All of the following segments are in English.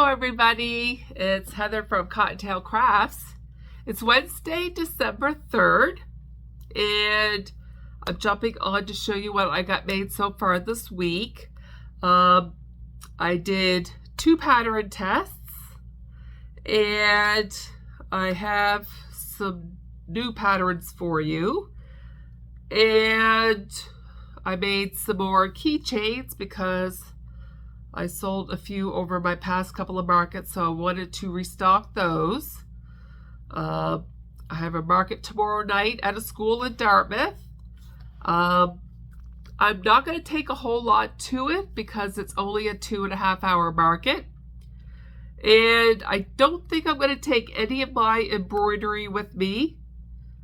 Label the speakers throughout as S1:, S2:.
S1: everybody, it's Heather from Cottontail Crafts. It's Wednesday, December 3rd, and I'm jumping on to show you what I got made so far this week. I did 2 pattern tests, and I have some new patterns for you, and I made some more keychains because I sold a few over my past couple of markets, so I wanted to restock those. I have a market tomorrow night at a school in Dartmouth. I'm not going to take a whole lot to it because it's only a 2.5 hour market. And I don't think I'm going to take any of my embroidery with me.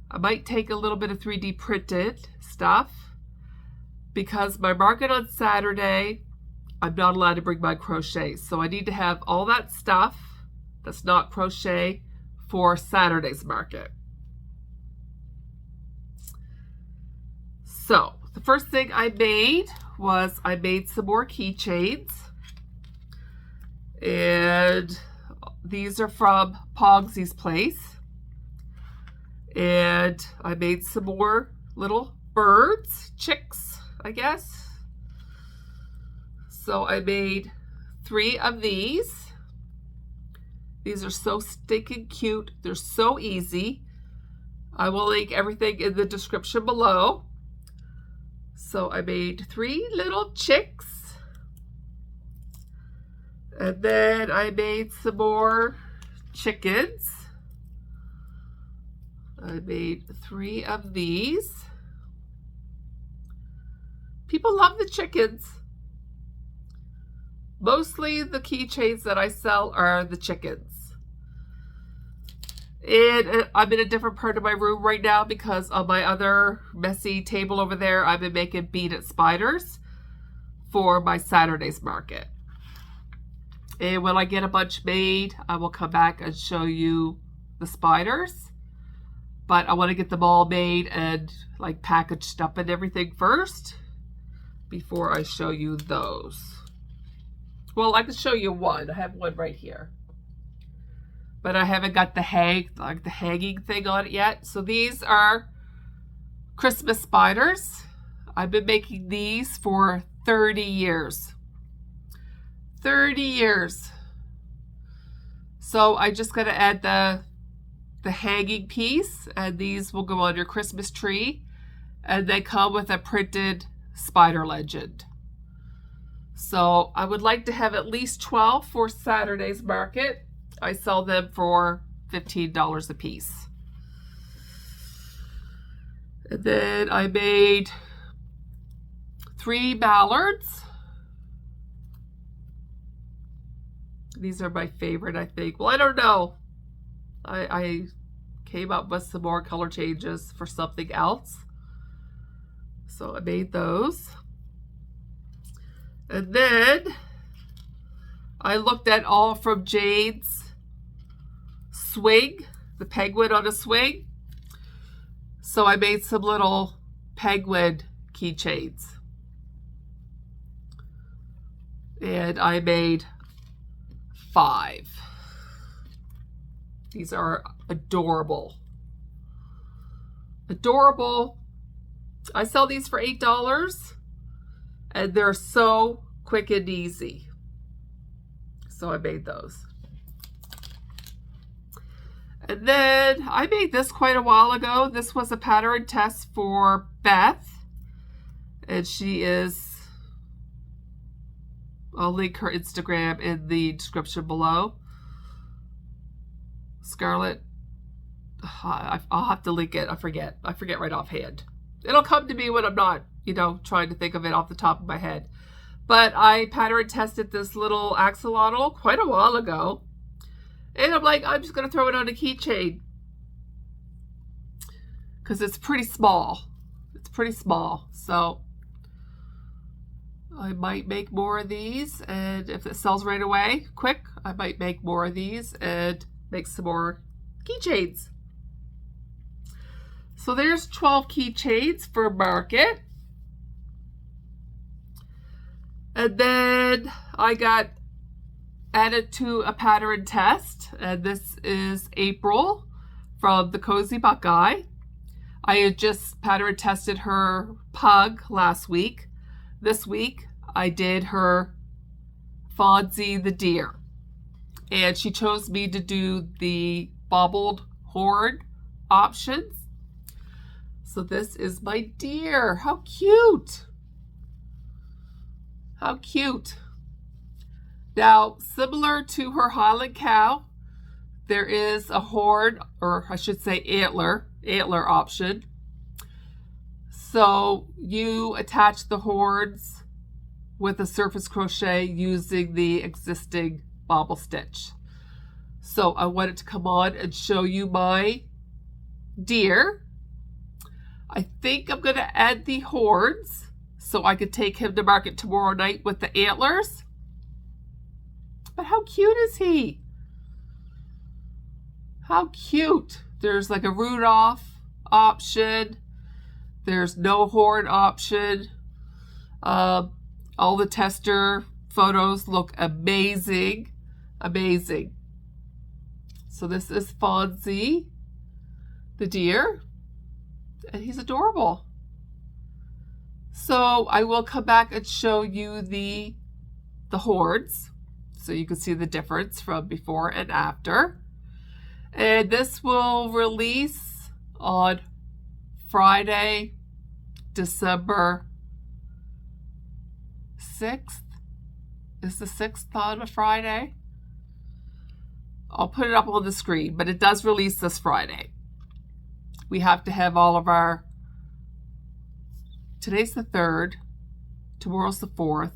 S1: I might take a little bit of 3D printed stuff because my market on Saturday, I'm not allowed to bring my crochet. So I need to have all that stuff that's not crochet for Saturday's market. So the first thing I made was I made some more keychains. And these are from Fawnzie's place. And I made some more little birds, chicks, I guess. So I made 3 of these. These are so stinking cute. They're so easy. I will link everything in the description below. So I made 3 little chicks. And then I made some more chickens. I made 3 of these. People love the chickens. Mostly the keychains that I sell are the chickens. And I'm in a different part of my room right now because on my other messy table over there, I've been making beaded spiders for my Saturday's market. And when I get a bunch made, I will come back and show you the spiders. But I want to get them all made and like packaged up and everything first before I show you those. Well, I can show you one. I have one right here. But I haven't got the hanging thing on it yet. So these are Christmas spiders. I've been making these for 30 years. 30 years. So I just got to add the hanging piece, and these will go on your Christmas tree. And they come with a printed spider legend. So I would like to have at least 12 for Saturday's market. I sell them for $15 a piece. And then I made 3 mallards. These are my favorite, I think. Well, I don't know. I came up with some more color changes for something else. So I made those. And then I looked at all from Jade's swing, the penguin on a swing. So I made some little penguin keychains. And I made 5. These are adorable. Adorable. I sell these for $8. And they're so quick and easy. So I made those. And then I made this quite a while ago. This was a pattern test for Beth. And she is, I'll link her Instagram in the description below. Scarlett, I'll have to link it. I forget right offhand. It'll come to me when I'm not, trying to think of it off the top of my head. But I pattern tested this little axolotl quite a while ago. And I'm like, I'm just going to throw it on a keychain. Because it's pretty small. It's pretty small. So I might make more of these. And if it sells right away, quick, I might make more of these and make some more keychains. So there's 12 keychains for market. And then I got added to a pattern test, and this is April from the Cozy Buckeye. I had just pattern tested her pug last week. This week I did her Fawnzie the deer, and she chose me to do the bobbled horn options. So this is my deer. How cute! How cute! Now, similar to her Highland cow, there is a horn, or I should say antler option. So you attach the horns with a surface crochet using the existing bobble stitch. So I wanted to come on and show you my deer. I think I'm going to add the horns so I could take him to market tomorrow night with the antlers. But how cute is he? How cute. There's like a Rudolph option. There's no horn option. All the tester photos look amazing. Amazing. So this is Fawnzie, the deer. And he's adorable. So I will come back and show you the horns, so you can see the difference from before and after. And this will release on Friday, December 6th. Is the 6th on a Friday? I'll put it up on the screen, but it does release this Friday. We have to have all of our, today's the 3rd, tomorrow's the 4th,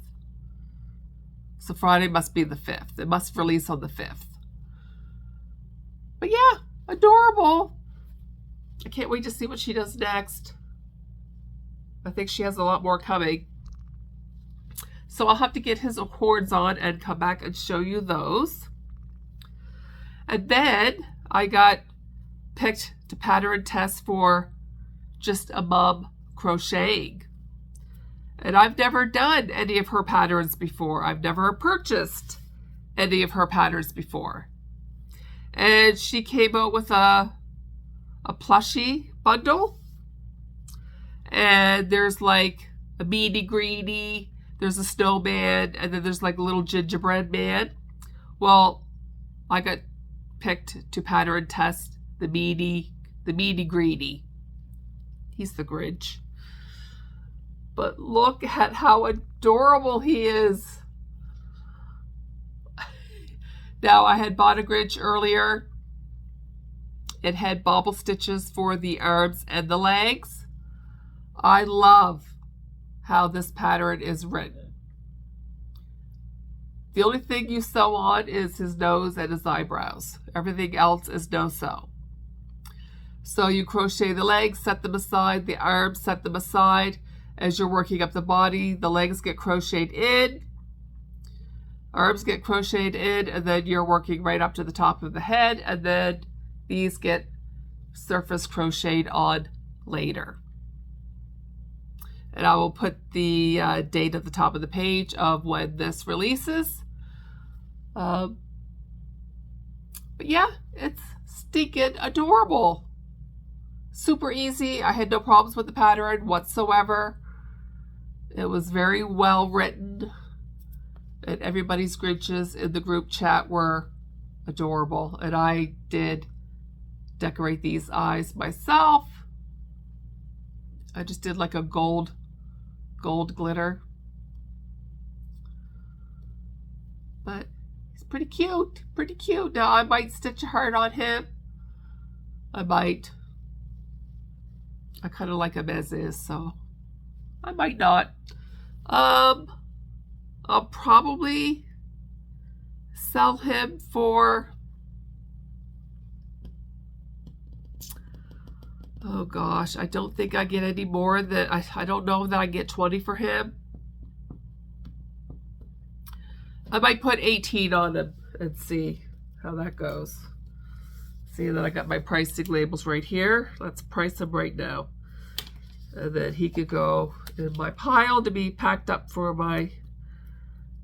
S1: so Friday must be the 5th. It must release on the 5th. But yeah, adorable. I can't wait to see what she does next. I think she has a lot more coming. So I'll have to get his horns on and come back and show you those. And then I got picked to pattern test for Just a Mom Crocheting. And I've never done any of her patterns before. I've never purchased any of her patterns before. And she came out with a plushie bundle. And there's like a meanie greenie, there's a snowman, and then there's like a little gingerbread man. Well, I got picked to pattern test the meanie greenie. He's the Grinch. But look at how adorable he is. Now, I had bought a Grinch earlier. It had bobble stitches for the arms and the legs. I love how this pattern is written. The only thing you sew on is his nose and his eyebrows. Everything else is no sew. So you crochet the legs, set them aside, the arms, set them aside. As you're working up the body, the legs get crocheted in, arms get crocheted in, and then you're working right up to the top of the head, and then these get surface crocheted on later. And I will put the date at the top of the page of when this releases. But yeah, it's stinking adorable. Super easy. I had no problems with the pattern whatsoever. It was very well written, and everybody's Grinches in the group chat were adorable. And I did decorate these eyes myself. I just did like a gold glitter. But he's pretty cute, pretty cute. Now I might stitch a heart on him. I might. I kind of like him as is, so I might not. I'll probably sell him for, oh gosh, I don't think I get any more than, I don't know that I get 20 for him. I might put 18 on him and see how that goes. See that I got my pricing labels right here. Let's price him right now. And then he could go in my pile to be packed up for my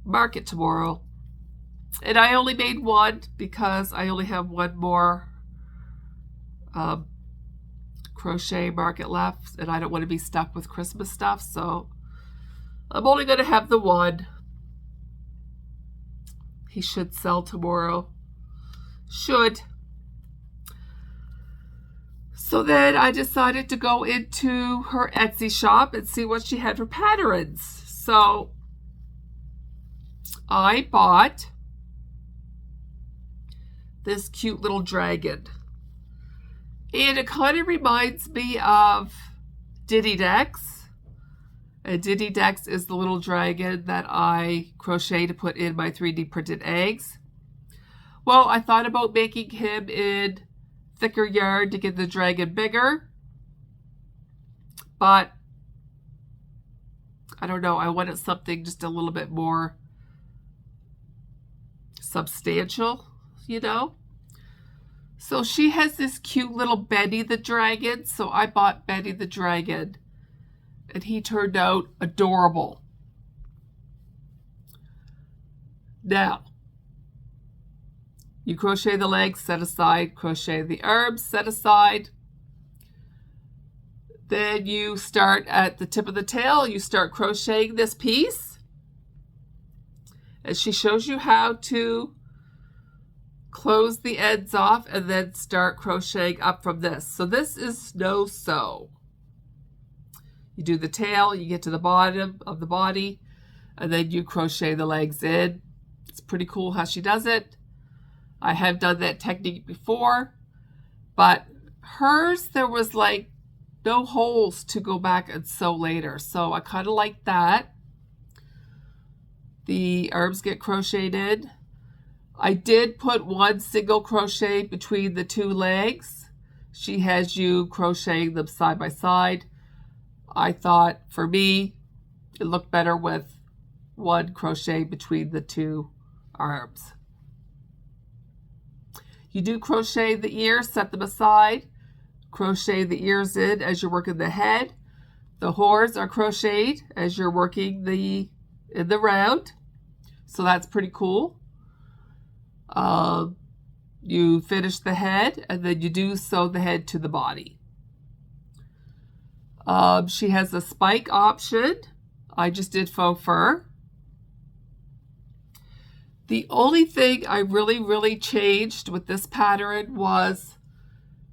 S1: market tomorrow. And I only made one because I only have one more crochet market left, and I don't want to be stuck with Christmas stuff, so I'm only going to have the one. He should sell tomorrow. Should. So then I decided to go into her Etsy shop and see what she had for patterns. So I bought this cute little dragon. And it kind of reminds me of Diddy Dex. And Diddy Dex is the little dragon that I crochet to put in my 3D printed eggs. Well, I thought about making him in thicker yarn to get the dragon bigger. But I don't know, I wanted something just a little bit more substantial, you know? So she has this cute little Bennie the dragon, so I bought Bennie the dragon. And he turned out adorable. Now, you crochet the legs, set aside, crochet the arms, set aside. Then you start at the tip of the tail, you start crocheting this piece. And she shows you how to close the ends off and then start crocheting up from this. So this is no sew. You do the tail, you get to the bottom of the body, and then you crochet the legs in. It's pretty cool how she does it. I have done that technique before, but hers, there was like no holes to go back and sew later. So I kind of like that. The arms get crocheted in. I did put one single crochet between the two legs. She has you crocheting them side by side. I thought for me, it looked better with one crochet between the two arms. You do crochet the ears, set them aside. Crochet the ears in as you're working the head. The horns are crocheted as you're working in the round. So that's pretty cool. You finish the head and then you do sew the head to the body. She has a spike option. I just did faux fur. The only thing I really changed with this pattern was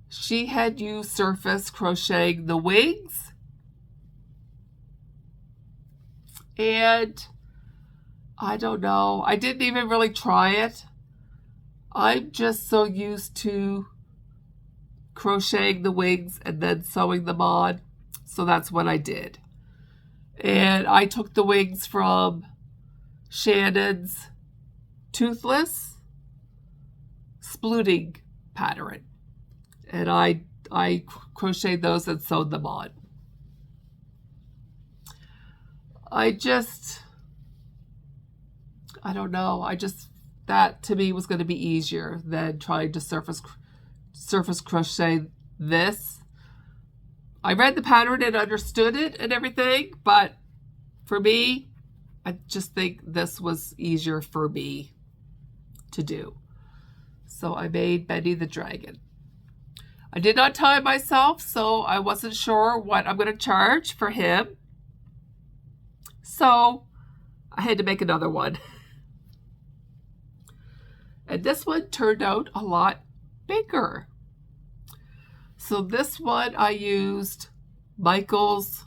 S1: she had you surface crocheting the wings. And I don't know, I didn't even really try it. I'm just so used to crocheting the wings and then sewing them on. So that's what I did. And I took the wings from Shannon's Toothless splooting pattern. And I crocheted those and sewed them on. I don't know. That to me was going to be easier than trying to surface crochet this. I read the pattern and understood it and everything, but for me, I just think this was easier for me to do. So I made Bennie the dragon. I did not tie myself, so I wasn't sure what I'm going to charge for him. So I had to make another one. And this one turned out a lot bigger. So this one I used Michael's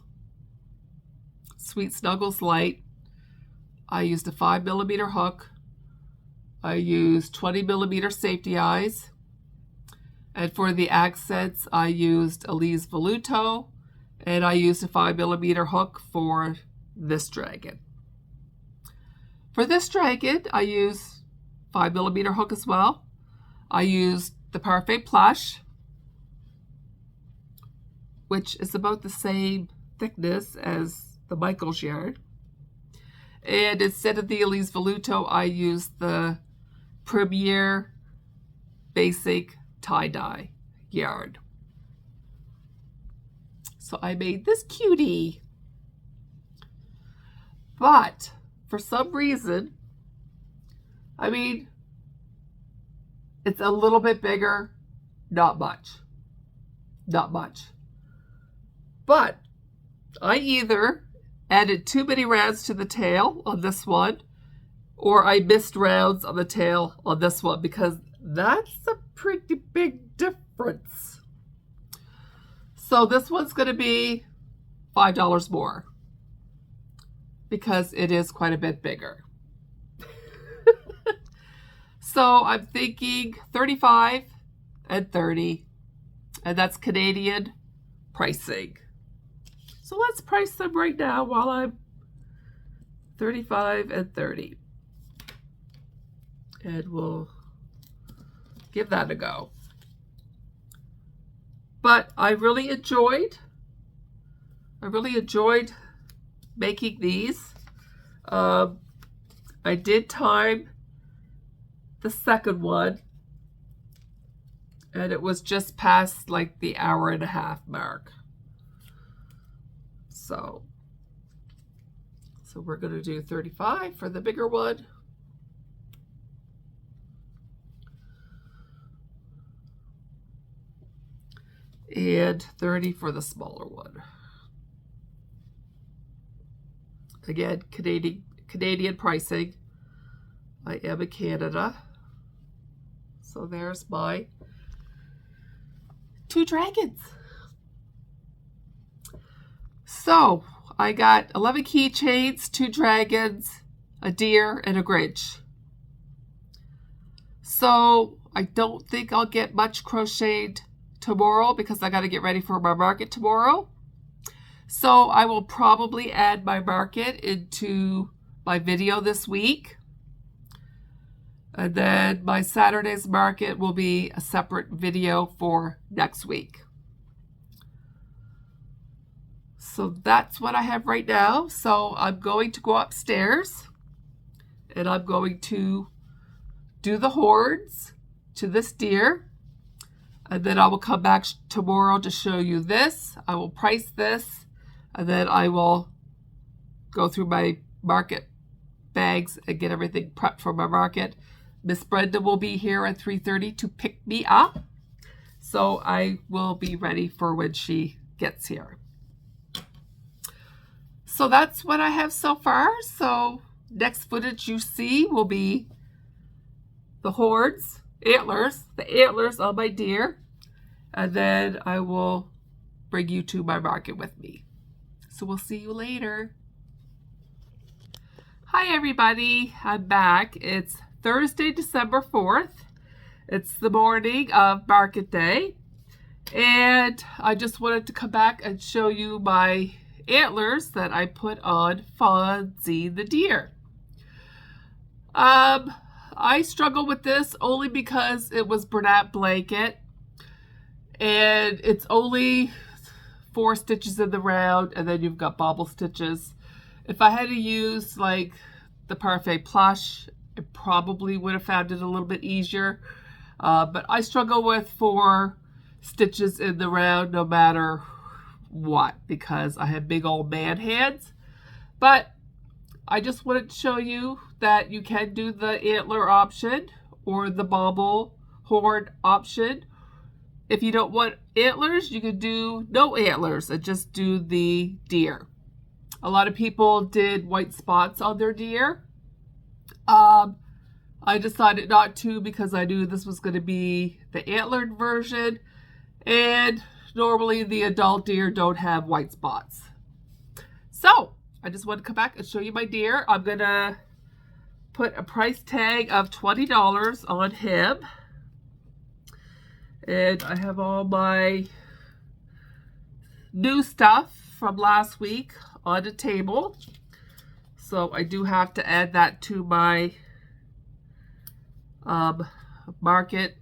S1: Sweet Snuggles Light. I used a 5mm hook. I used 20mm safety eyes. And for the accents, I used Elise Voluto. And I used a 5mm hook for this dragon. For this dragon, I used 5mm hook as well. I used the Parfait Plush, which is about the same thickness as the Michael's yarn. And instead of the Elise Voluto, I used the Premier Basic Tie-Dye yarn. So I made this cutie. But for some reason, I mean, it's a little bit bigger, not much. Not much. But I either added too many rounds to the tail on this one, or I missed rounds on the tail on this one, because that's a pretty big difference. So this one's going to be $5 more because it is quite a bit bigger. So I'm thinking 35 and 30, and that's Canadian pricing. So let's price them right now while I'm 35 and 30. And we'll give that a go. But I really enjoyed making these. I did time the second one, and it was just past like the hour-and-a-half mark. So we're going to do 35 for the bigger one. And 30 for the smaller one. Again, Canadian pricing. I am in Canada. So there's my 2 dragons. So I got 11 keychains, 2 dragons, a deer, and a Grinch. So I don't think I'll get much crocheted tomorrow because I got to get ready for my market tomorrow. So I will probably add my market into my video this week. And then my Saturday's market will be a separate video for next week. So that's what I have right now. So I'm going to go upstairs and I'm going to do the horns to this deer. And then I will come back tomorrow to show you this. I will price this, and then I will go through my market bags and get everything prepped for my market. Miss Brenda will be here at 3:30 to pick me up. So I will be ready for when she gets here. So that's what I have so far. So next footage you see will be the horns, the antlers on my deer. And then I will bring you to my market with me. So we'll see you later. Hi everybody, I'm back. It's Thursday, December 4th. It's the morning of market day. And I just wanted to come back and show you my antlers that I put on Fawnzie the deer. I struggle with this only because it was Bernat blanket. And it's only 4 stitches in the round, and then you've got bobble stitches. If I had to use like the Parfait plush, I probably would have found it a little bit easier. But I struggle with 4 stitches in the round no matter what, because I have big old man hands. But I just wanted to show you that you can do the antler option or the bobble horn option. If you don't want antlers, you could do no antlers and just do the deer. A lot of people did white spots on their deer. I decided not to because I knew this was going to be the antlered version, and normally the adult deer don't have white spots. So I just want to come back and show you my deer. I'm going to put a price tag of $20 on him. And I have all my new stuff from last week on the table. So I do have to add that to my market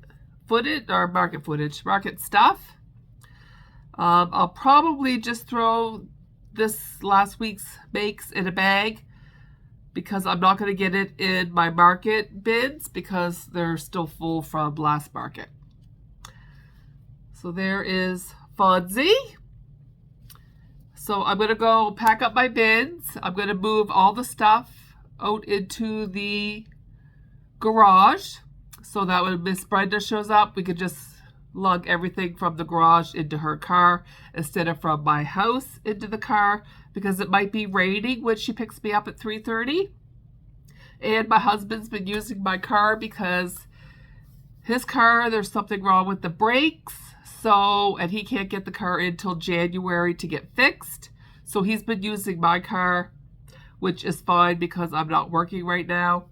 S1: stuff. I'll probably just throw this last week's makes in a bag because I'm not going to get it in my market bins because they're still full from last market. So there is Fawnzie. So I'm going to go pack up my bins. I'm going to move all the stuff out into the garage, so that when Miss Brenda shows up, we could just lug everything from the garage into her car instead of from my house into the car, because it might be raining when she picks me up at 3:30. And my husband's been using my car because his car, there's something wrong with the brakes, so, and he can't get the car until January to get fixed. So he's been using my car, which is fine because I'm not working right now.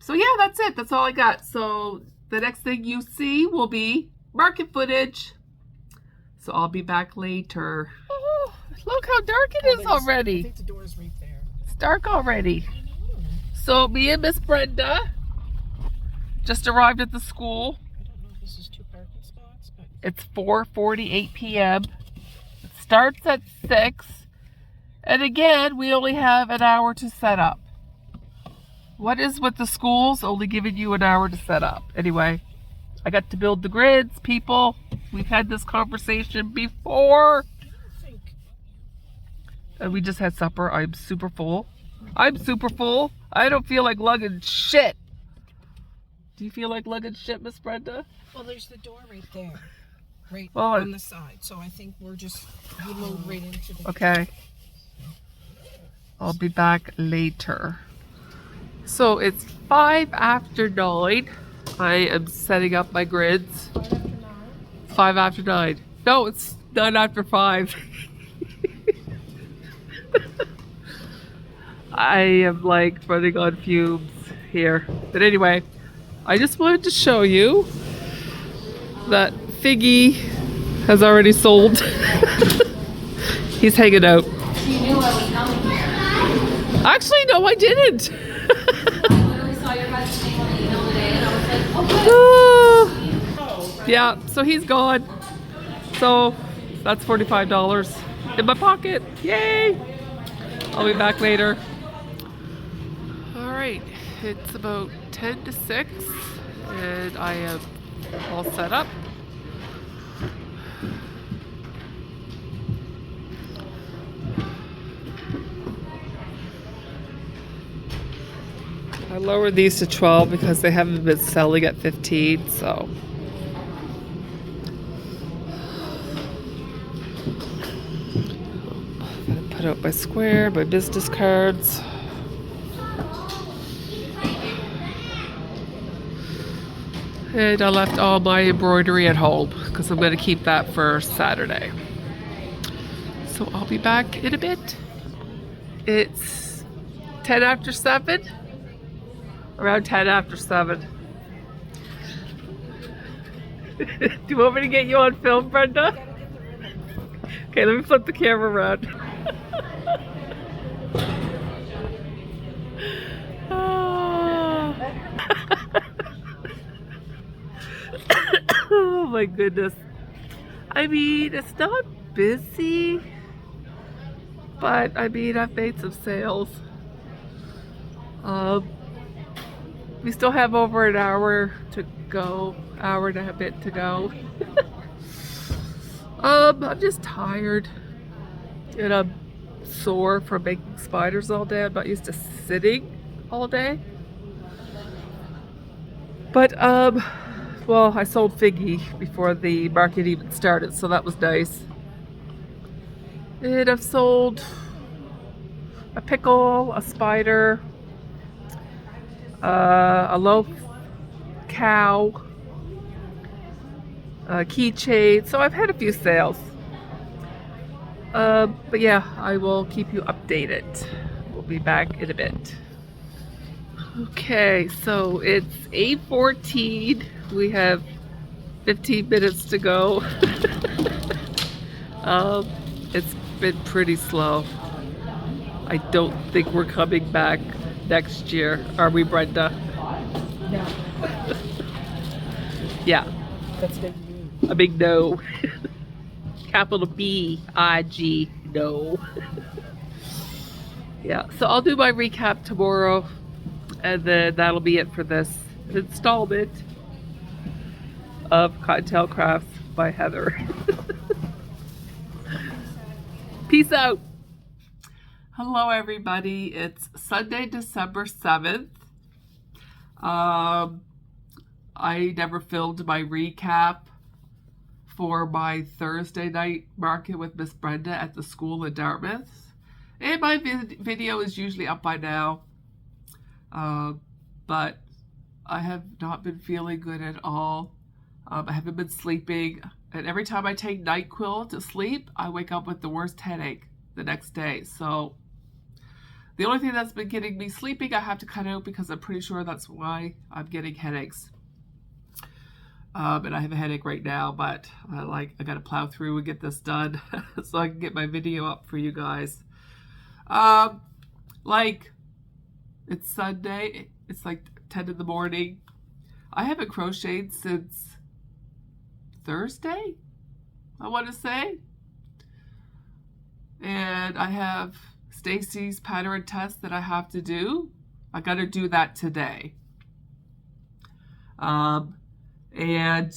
S1: So yeah, that's it. That's all I got. So the next thing you see will be market footage. So I'll be back later. Oh, look how dark it is already.
S2: I think the door is right there.
S1: It's dark already. So me and Miss Brenda just arrived at the school.
S2: I don't know if this is 2 parking spots, but
S1: It's 4:48 p.m. It starts at 6. And again, we only have an hour to set up. What is with the schools only giving you an hour to set up? Anyway, I got to build the grids, people. We've had this conversation before. And we just had supper. I'm super full. I'm super full. I don't feel like lugging shit. Do you feel like lugging shit, Miss Brenda?
S2: well, there's the door right there, right
S1: Well,
S2: on the side. So I think we're just we load right into the.
S1: Okay. I'll be back later. So it's 5 after 9. I am setting up my grids. 5 after 9. No, it's 9 after 5. I am like running on fumes here. But anyway, I just wanted to show you that Figgy has already sold. He's hanging out.
S3: You knew I was coming here.
S1: Actually, no, I didn't.
S3: I literally saw your guys' name on the email today, and I was like, oh,
S1: Yeah, so he's gone. So that's $45 in my pocket. Yay! I'll be back later. All right, it's about 10 to 6, and I am all set up. I lowered these to 12 because they haven't been selling at 15, so. I'm gonna put out my square, my business cards. And I left all my embroidery at home because I'm gonna keep that for Saturday. So I'll be back in a bit. It's 10 after 7. Around 10 after 7. Do you want me to get you on film, Brenda? Okay, let me flip the camera around. Oh my goodness. I mean, it's not busy, but I mean, I've made some sales. We still have over an hour to go, hour and a bit to go. I'm just tired, and I'm sore from making spiders all day. I'm not used to sitting all day. But well, I sold Figgy before the market even started, so that was nice. And I've sold a pickle, a spider, a loaf cow, a keychain. So I've had a few sales. But yeah, I will keep you updated. We'll be back in a bit. Okay, so it's 8:14. We have 15 minutes to go. It's been pretty slow. I don't think we're coming back next year. Are we, Brenda?
S2: No.
S1: Yeah,
S2: That's big news.
S1: a big no. Capital B-I-G, no. Yeah, so I'll do my recap tomorrow, and then that'll be it for this installment of Cottontail Crafts by Heather. Peace out. Hello everybody, it's Sunday, December 7th, I never filmed my recap for my Thursday night market with Miss Brenda at the school in Dartmouth. And my video is usually up by now. But I have not been feeling good at all. I haven't been sleeping. And every time I take NyQuil to sleep, I wake up with the worst headache the next day. So the only thing that's been getting me sleeping, I have to cut out because I'm pretty sure that's why I'm getting headaches. And I have a headache right now, but I got to plow through and get this done so I can get my video up for you guys. It's Sunday. It's like 10 in the morning. I haven't crocheted since Thursday, I want to say. And I have Stacy's pattern test that I have to do. I got to do that today. And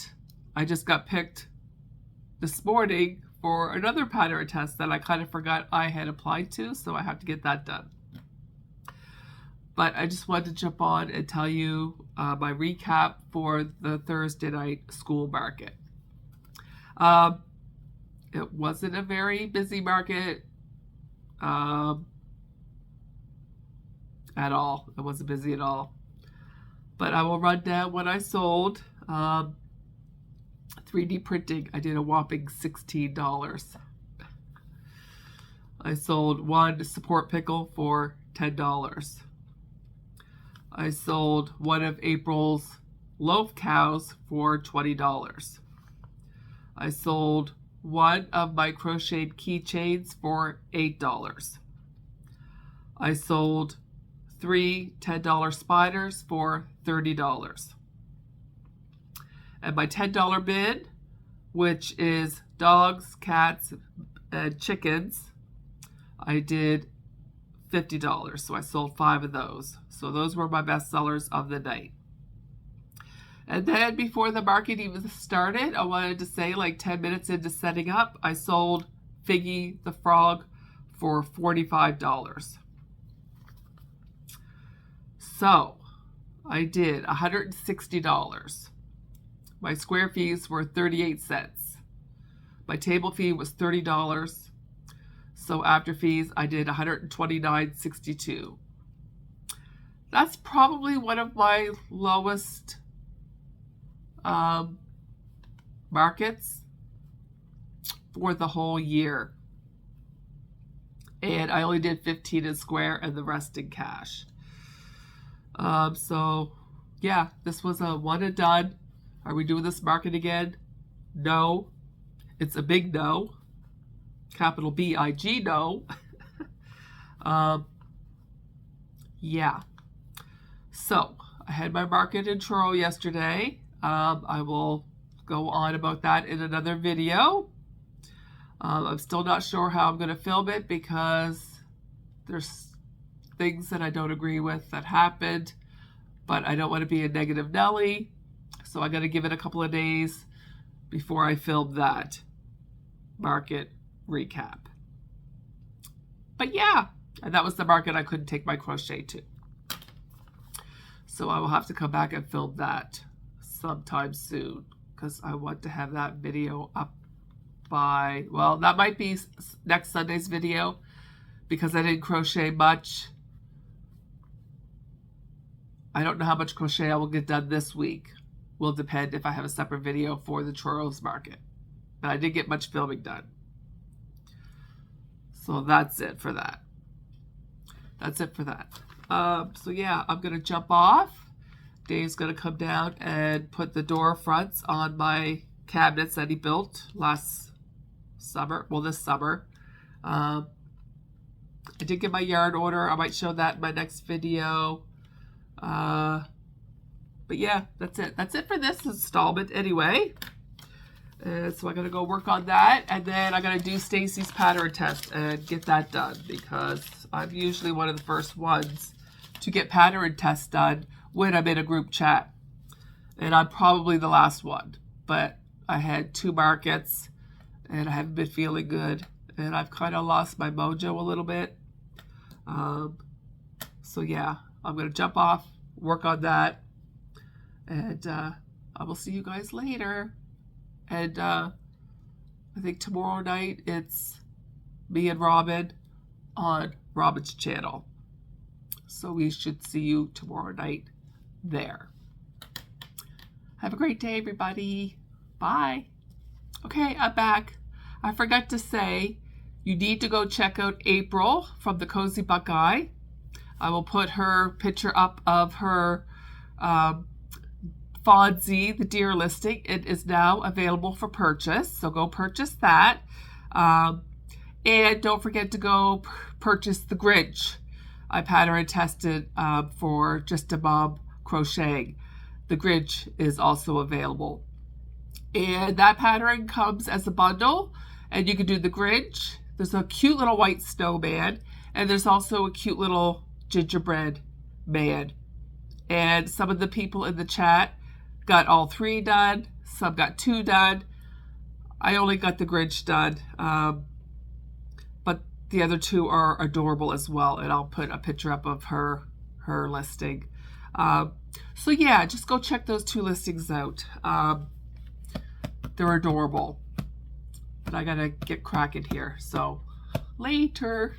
S1: I just got picked this morning for another pattern test that I kind of forgot I had applied to, so I have to get that done. But I just wanted to jump on and tell you my recap for the Thursday night school market. It wasn't a very busy market at all. It wasn't busy at all. But I will run down what I sold. 3D printing, I did a whopping $16. I sold one support pickle for $10. I sold one of April's loaf cows for $20. I sold one of my crocheted keychains for $8. I sold 3 $10 spiders for $30. And my $10 bid, which is dogs, cats, and chickens, I did $50. So I sold 5 of those. So those were my best sellers of the night. And then before the market even started, I wanted to say like 10 minutes into setting up, I sold Figgy the frog for $45. So I did $160. My square fees were 38 cents. My table fee was $30. So after fees, I did $129.62. That's probably one of my lowest markets for the whole year. And I only did 15 in square and the rest in cash. So yeah, this was a one and done. Are we doing this market again? No. It's a big no. Capital B-I-G, no. Yeah. So, I had my market in Truro yesterday. I will go on about that in another video. I'm still not sure how I'm going to film it because there's things that I don't agree with that happened, but I don't want to be a negative Nelly. So I got to give it a couple of days before I film that market recap. But yeah, and that was the market I couldn't take my crochet to. So I will have to come back and film that sometime soon because I want to have that video up by, well, that might be next Sunday's video because I didn't crochet much. I don't know how much crochet I will get done this week. Will depend if I have a separate video for the Troro's market. But I didn't get much filming done. So that's it for that. That's it for that. So yeah, I'm going to jump off. Dave's going to come down and put the door fronts on my cabinets that he built last summer. Well, this summer. I did get my yarn order. I might show that in my next video. But yeah, that's it. That's it for this installment anyway. And so I gotta go work on that. And then I gotta do Stacy's pattern test and get that done because I'm usually one of the first ones to get pattern tests done when I'm in a group chat. And I'm probably the last one. But I had 2 markets and I haven't been feeling good. And I've kind of lost my mojo a little bit. So yeah, I'm gonna jump off, work on that, And I will see you guys later. And I think tomorrow night it's me and Robin on Robin's channel. So we should see you tomorrow night there. Have a great day, everybody. Bye. Okay, I'm back. I forgot to say, you need to go check out April from the Cozy Buckeye. I will put her picture up of her Fawnzie, the deer listing. It is now available for purchase, so go purchase that. And don't forget to go purchase the Grinch. I pattern and tested for Just a Mom Crocheting. The Grinch is also available. And that pattern comes as a bundle, and you can do the Grinch. There's a cute little white snowman, and there's also a cute little gingerbread man. And some of the people in the chat got all 3 done. Some got 2 done. I only got the Grinch done. But the other 2 are adorable as well. And I'll put a picture up of her listing. So yeah, just go check those 2 listings out. They're adorable. But I gotta get cracking here. So later.